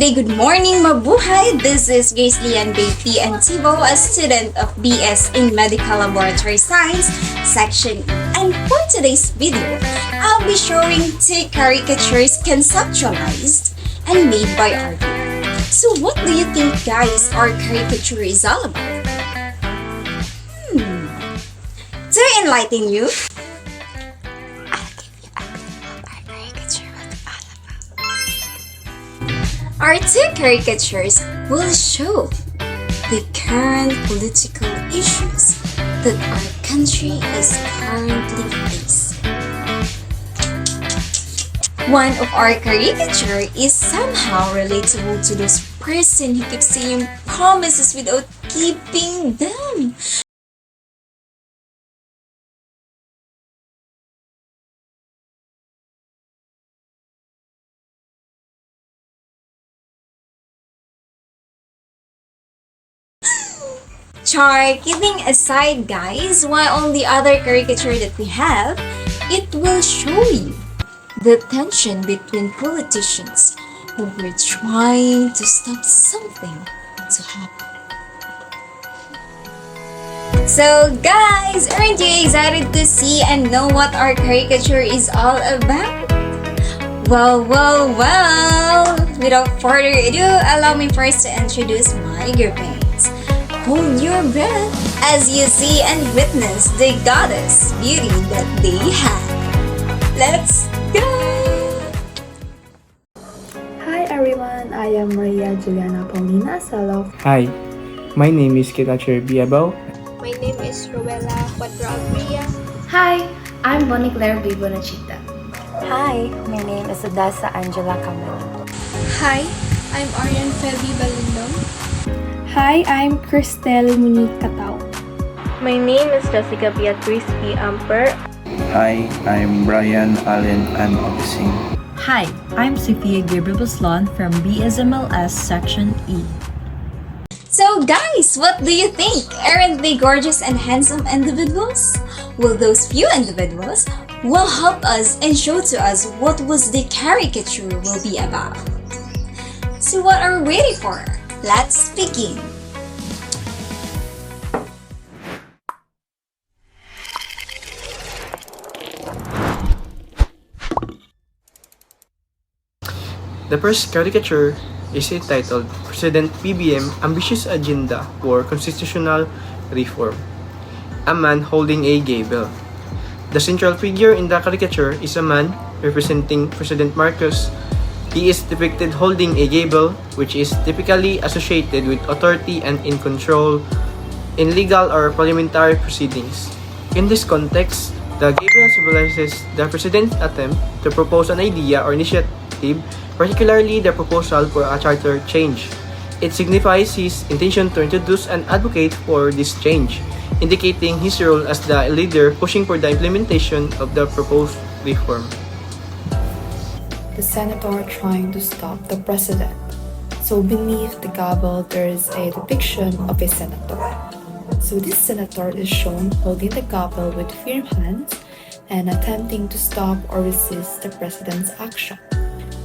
day, good morning, mabuhay! This is Grace Lian Baby and Tibo, a student of BS in Medical Laboratory Science, Section E. And for today's video, I'll be showing two caricatures conceptualized and made by artists. So what do you think, guys, our caricature is all about? To enlighten you, our two caricatures will show the current political issues that our country is currently facing. One of our caricature is somehow relatable to those person who keep saying promises without keeping them. Char, kidding aside, guys, while on the other caricature that we have, it will show you the tension between politicians who were trying to stop something to happen. So guys, aren't you excited to see and know what our caricature is all about? Well, without further ado, allow me first to introduce my groupings. Hold your breath as you see and witness the goddess beauty that they have. Let's go! Hi everyone, I am Maria Juliana Paulina Salo. Hi, my name is Caricature Biabaw. My name is Rowella Quadragria. Hi, I'm Bonnie Claire Vivo Nachita. Hi, my name is Adasa Angela Camelo. Hi, I'm Arian Feby Balindong. Hi, I'm Cristel Monique Catao. My name is Jessica Beatrice P. Amper. Hi, I'm Brian Allen M. Augustine. Hi, I'm Sophia Gabriel Buslon from BSMLS Section E. So guys, what do you think? Aren't they gorgeous and handsome individuals? Well, those few individuals will help us and show to us what was the caricature will be about. So what are we waiting for? Let's begin. The first caricature is entitled President PBM Ambitious Agenda for Constitutional Reform. A man holding a gavel. The central figure in the caricature is a man representing President Marcos. He is depicted holding a gavel, which is typically associated with authority and in control in legal or parliamentary proceedings. In this context, the gavel symbolizes the president's attempt to propose an idea or initiative, particularly the proposal for a charter change. It signifies his intention to introduce and advocate for this change, indicating his role as the leader pushing for the implementation of the proposed reform. The senator trying to stop the president. So beneath the gavel, there is a depiction of a senator. So this senator is shown holding the gavel with firm hands and attempting to stop or resist the president's action.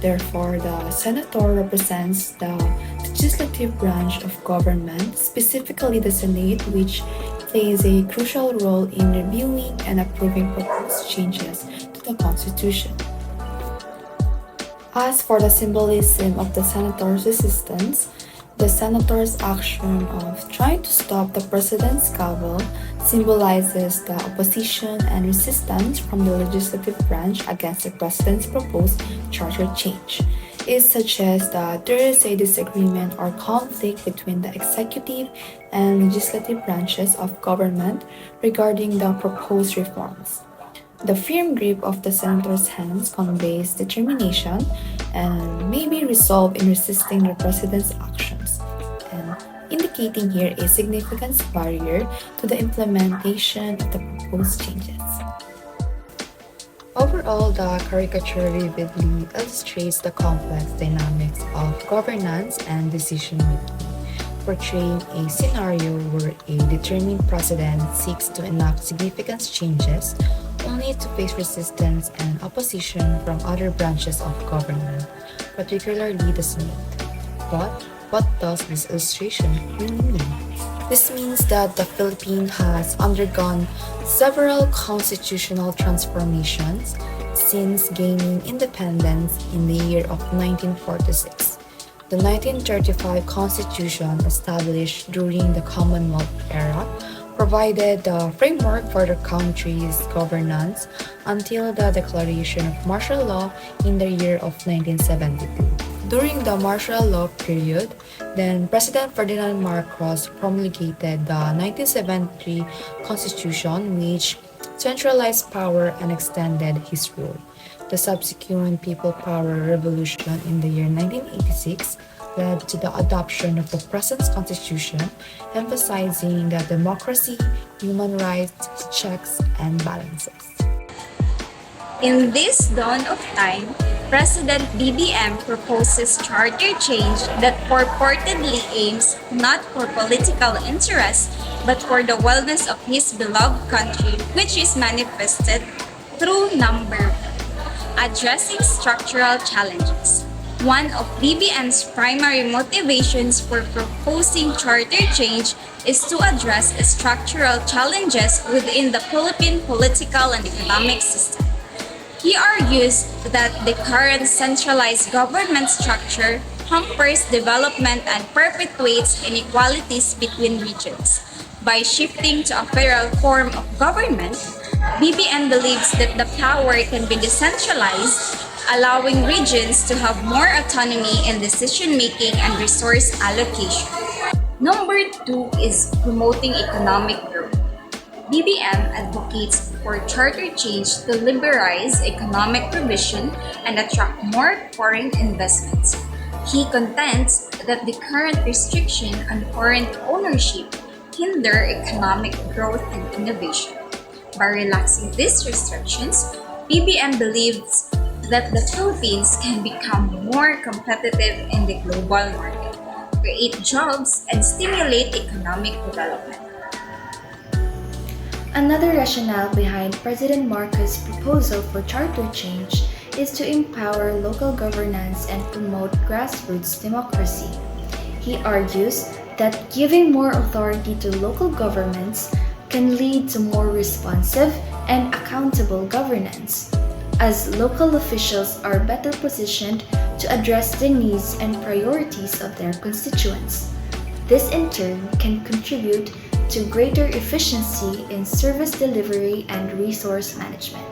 Therefore, the senator represents the legislative branch of government, specifically the Senate, which plays a crucial role in reviewing and approving proposed changes to the Constitution. As for the symbolism of the senator's resistance, the senator's action of trying to stop the president's gavel symbolizes the opposition and resistance from the legislative branch against the president's proposed charter change. It suggests that there is a disagreement or conflict between the executive and legislative branches of government regarding the proposed reforms. The firm grip of the senator's hands conveys determination and may be resolve in resisting the president's actions, and indicating here a significant barrier to the implementation of the proposed changes. Overall, the caricature vividly illustrates the complex dynamics of governance and decision-making, portraying a scenario where a determined president seeks to enact significant changes only to face resistance and opposition from other branches of government, particularly the Senate. But what does this illustration really mean? This means that the Philippines has undergone several constitutional transformations since gaining independence in the year of 1946. The 1935 Constitution, established during the Commonwealth era, provided the framework for the country's governance until the declaration of martial law in the year of 1972. During the martial law period, then President Ferdinand Marcos promulgated the 1973 Constitution, which centralized power and extended his rule. The subsequent People Power Revolution in the year 1986 led to the adoption of the present Constitution, emphasizing that democracy, human rights, checks, and balances. In this dawn of time, President BBM proposes charter change that purportedly aims not for political interests but for the wellness of his beloved country, which is manifested through number addressing structural challenges. One of BBM's primary motivations for proposing charter change is to address structural challenges within the Philippine political and economic system. He argues that the current centralized government structure hampers development and perpetuates inequalities between regions. By shifting to a federal form of government, BBM believes that the power can be decentralized, allowing regions to have more autonomy in decision-making and resource allocation. Number 2 is promoting economic growth. BBM advocates for charter change to liberalize economic provision and attract more foreign investments. He contends that the current restriction on foreign ownership hinder economic growth and innovation. By relaxing these restrictions, BBM believes that the Philippines can become more competitive in the global market, create jobs, and stimulate economic development. Another rationale behind President Marcos' proposal for charter change is to empower local governance and promote grassroots democracy. He argues that giving more authority to local governments can lead to more responsive and accountable governance, as local officials are better positioned to address the needs and priorities of their constituents. This in turn can contribute to greater efficiency in service delivery and resource management.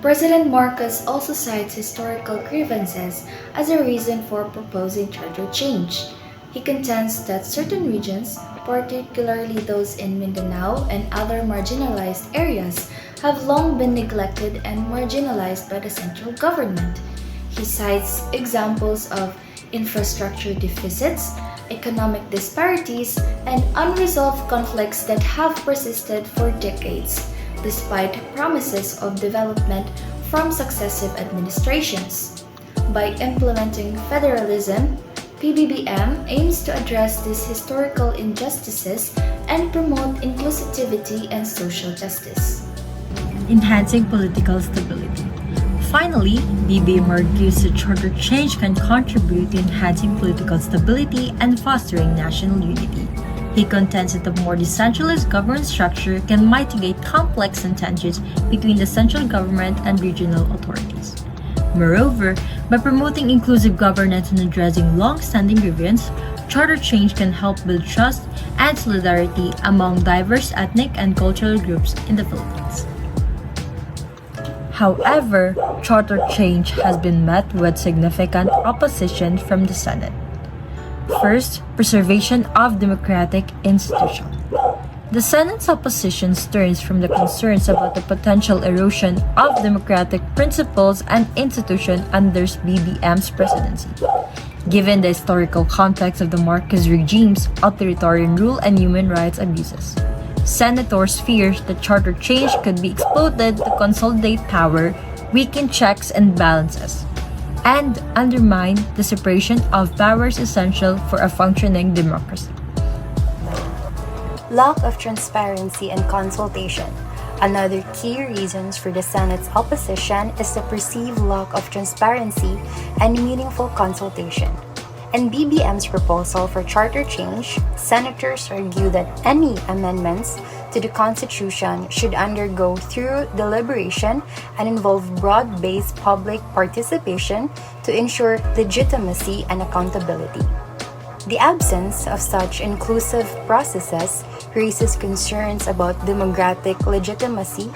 President Marcos also cites historical grievances as a reason for proposing charter change. He contends that certain regions, particularly those in Mindanao and other marginalized areas, have long been neglected and marginalized by the central government. He cites examples of infrastructure deficits, economic disparities, and unresolved conflicts that have persisted for decades, despite promises of development from successive administrations. By implementing federalism, PBBM aims to address these historical injustices and promote inclusivity and social justice. Enhancing political stability. Finally, BBM argues that charter change can contribute to enhancing political stability and fostering national unity. He contends that a more decentralized government structure can mitigate complex tensions between the central government and regional authorities. Moreover, by promoting inclusive governance and addressing long-standing grievances, charter change can help build trust and solidarity among diverse ethnic and cultural groups in the Philippines. However, charter change has been met with significant opposition from the Senate. First, preservation of democratic institutions. The Senate's opposition stems from the concerns about the potential erosion of democratic principles and institutions under BBM's presidency. Given the historical context of the Marcos regime's authoritarian rule and human rights abuses, senators fear that charter change could be exploited to consolidate power, weaken checks and balances, and undermine the separation of powers essential for a functioning democracy. Lack of transparency and consultation. Another key reasons for the Senate's opposition is the perceived lack of transparency and meaningful consultation. In BBM's proposal for charter change, senators argue that any amendments to the Constitution should undergo thorough deliberation and involve broad-based public participation to ensure legitimacy and accountability. The absence of such inclusive processes raises concerns about democratic legitimacy,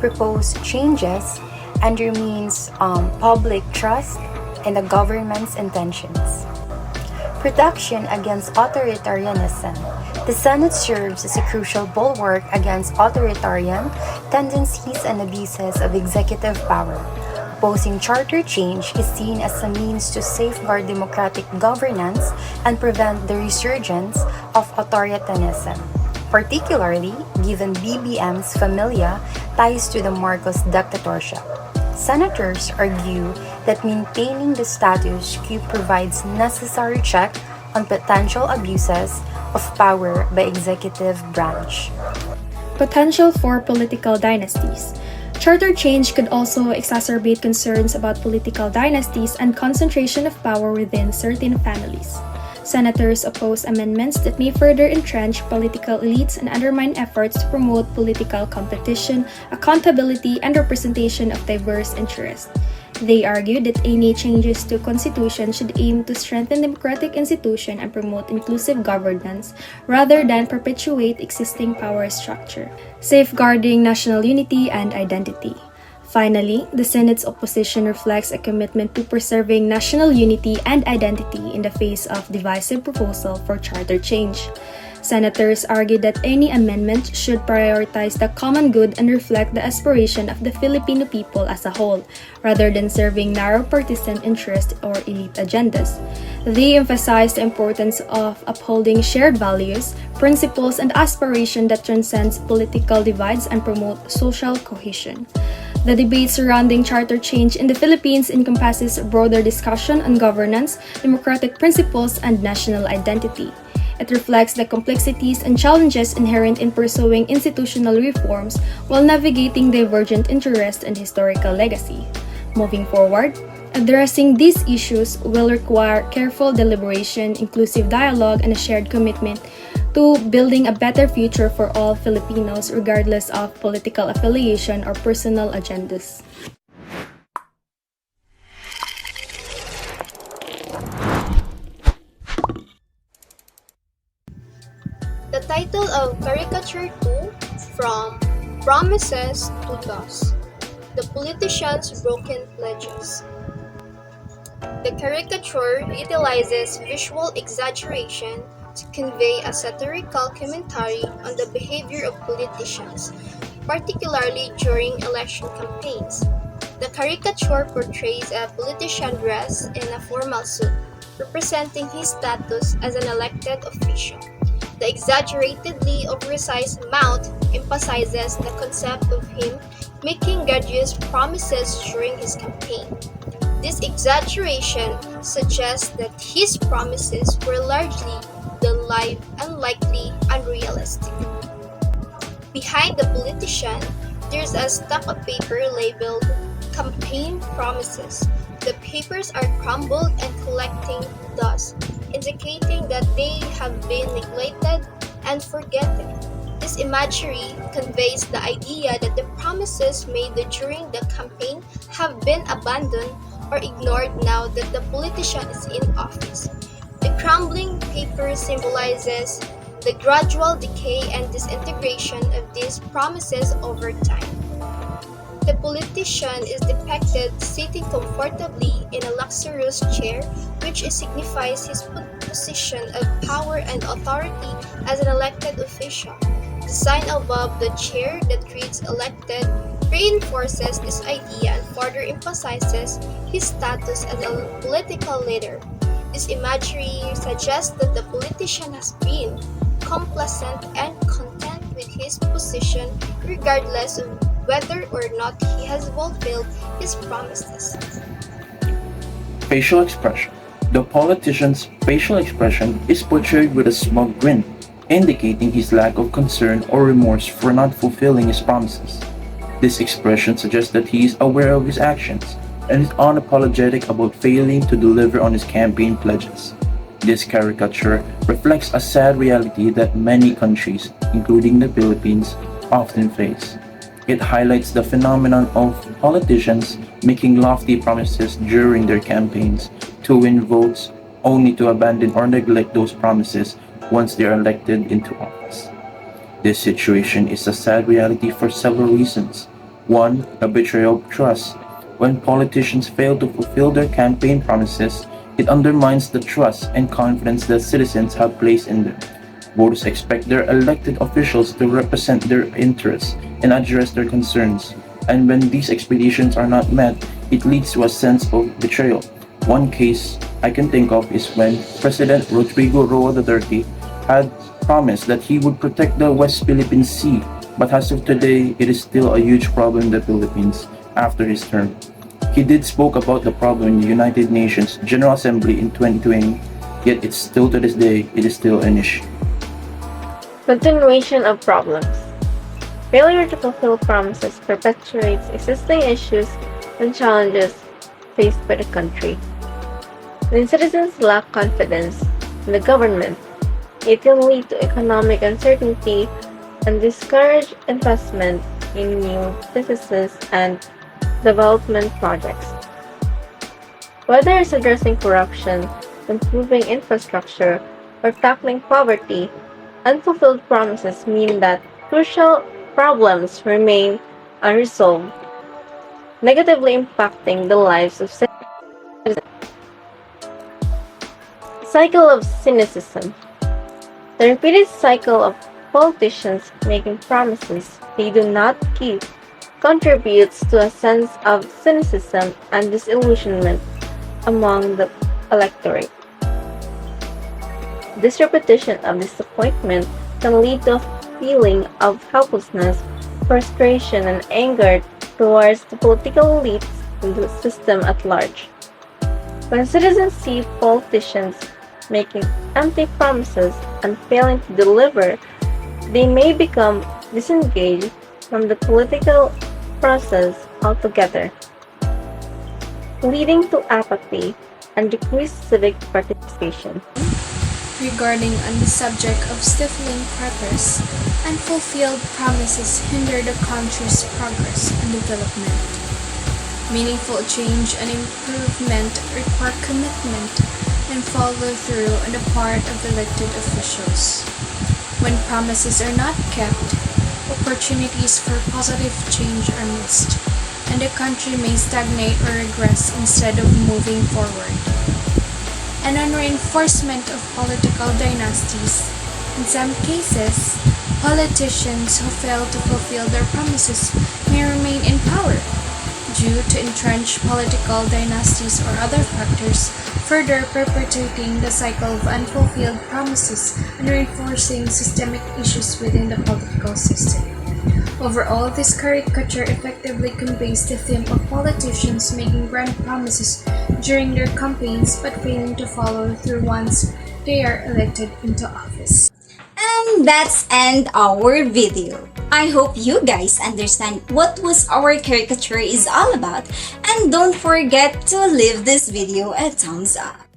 proposed changes, undermines public trust in the government's intentions. Protection against authoritarianism. The Senate serves as a crucial bulwark against authoritarian tendencies and abuses of executive power. Opposing charter change is seen as a means to safeguard democratic governance and prevent the resurgence of authoritarianism, particularly given BBM's familiar ties to the Marcos dictatorship. Senators argue that maintaining the status quo provides necessary check on potential abuses of power by executive branch. Potential for political dynasties. Charter change could also exacerbate concerns about political dynasties and concentration of power within certain families. Senators oppose amendments that may further entrench political elites and undermine efforts to promote political competition, accountability, and representation of diverse interests. They argue that any changes to Constitution should aim to strengthen democratic institutions and promote inclusive governance rather than perpetuate existing power structure, safeguarding national unity and identity. Finally, the Senate's opposition reflects a commitment to preserving national unity and identity in the face of divisive proposal for charter change. Senators argue that any amendment should prioritize the common good and reflect the aspiration of the Filipino people as a whole, rather than serving narrow partisan interests or elite agendas. They emphasize the importance of upholding shared values, principles, and aspiration that transcends political divides and promote social cohesion. The debate surrounding charter change in the Philippines encompasses a broader discussion on governance, democratic principles, and national identity. It reflects the complexities and challenges inherent in pursuing institutional reforms while navigating divergent interests and historical legacy. Moving forward, addressing these issues will require careful deliberation, inclusive dialogue, and a shared commitment to building a better future for all Filipinos regardless of political affiliation or personal agendas. The title of Caricature 2, From Promises to Does, The Politician's Broken Pledges. The caricature utilizes visual exaggeration to convey a satirical commentary on the behavior of politicians, particularly during election campaigns. The caricature portrays a politician dressed in a formal suit, representing his status as an elected official. The exaggeratedly oversized mouth emphasizes the concept of him making gratuitous promises during his campaign. This exaggeration suggests that his promises were largely unlikely, unrealistic. Behind the politician, there's a stack of paper labeled Campaign Promises. The papers are crumbled and collecting dust, indicating that they have been neglected and forgotten. This imagery conveys the idea that the promises made during the campaign have been abandoned or ignored now that the politician is in office. The crumbling paper symbolizes the gradual decay and disintegration of these promises over time. The politician is depicted sitting comfortably in a luxurious chair, which signifies his position of power and authority as an elected official. The sign above the chair that reads elected reinforces this idea and further emphasizes his status as a political leader. This imagery suggests that the politician has been complacent and content with his position regardless of whether or not he has fulfilled his promises. Facial expression. The politician's facial expression is portrayed with a smug grin, indicating his lack of concern or remorse for not fulfilling his promises. This expression suggests that he is aware of his actions and is unapologetic about failing to deliver on his campaign pledges. This caricature reflects a sad reality that many countries, including the Philippines, often face. It highlights the phenomenon of politicians making lofty promises during their campaigns to win votes, only to abandon or neglect those promises once they are elected into office. This situation is a sad reality for several reasons. One, a betrayal of trust. When politicians fail to fulfill their campaign promises, it undermines the trust and confidence that citizens have placed in them. Voters expect their elected officials to represent their interests and address their concerns, and when these expectations are not met, it leads to a sense of betrayal. One case I can think of is when President Rodrigo Roa Duterte had promised that he would protect the West Philippine Sea, but as of today, it is still a huge problem in the Philippines after his term. He did spoke about the problem in the United Nations General Assembly in 2020, yet it's still to this day, it is still an issue. Continuation of problems. Failure to fulfill promises perpetuates existing issues and challenges faced by the country. When citizens lack confidence in the government, it can lead to economic uncertainty and discourage investment in new businesses and development projects. Whether it's addressing corruption, improving infrastructure, or tackling poverty, unfulfilled promises mean that crucial problems remain unresolved, negatively impacting the lives of citizens. Cycle of cynicism. The repeated cycle of politicians making promises they do not keep contributes to a sense of cynicism and disillusionment among the electorate. This repetition of disappointment can lead to a feeling of helplessness, frustration, and anger towards the political elites and the system at large. When citizens see politicians making empty promises and failing to deliver, they may become disengaged from the political process altogether, leading to apathy and decreased civic participation. Regarding on the subject of stifling progress, unfulfilled promises hinder the country's progress and development. Meaningful change and improvement require commitment and follow through on the part of elected officials. When promises are not kept, opportunities for positive change are missed, and the country may stagnate or regress instead of moving forward. And on reinforcement of political dynasties. In some cases, politicians who fail to fulfill their promises may remain in power due to entrenched political dynasties or other factors, further perpetuating the cycle of unfulfilled promises and reinforcing systemic issues within the political system. Overall, this caricature effectively conveys the theme of politicians making grand promises during their campaigns but failing to follow through once they are elected into office. And that's end our video. I hope you guys understand what was our caricature is all about, and don't forget to leave this video a thumbs up.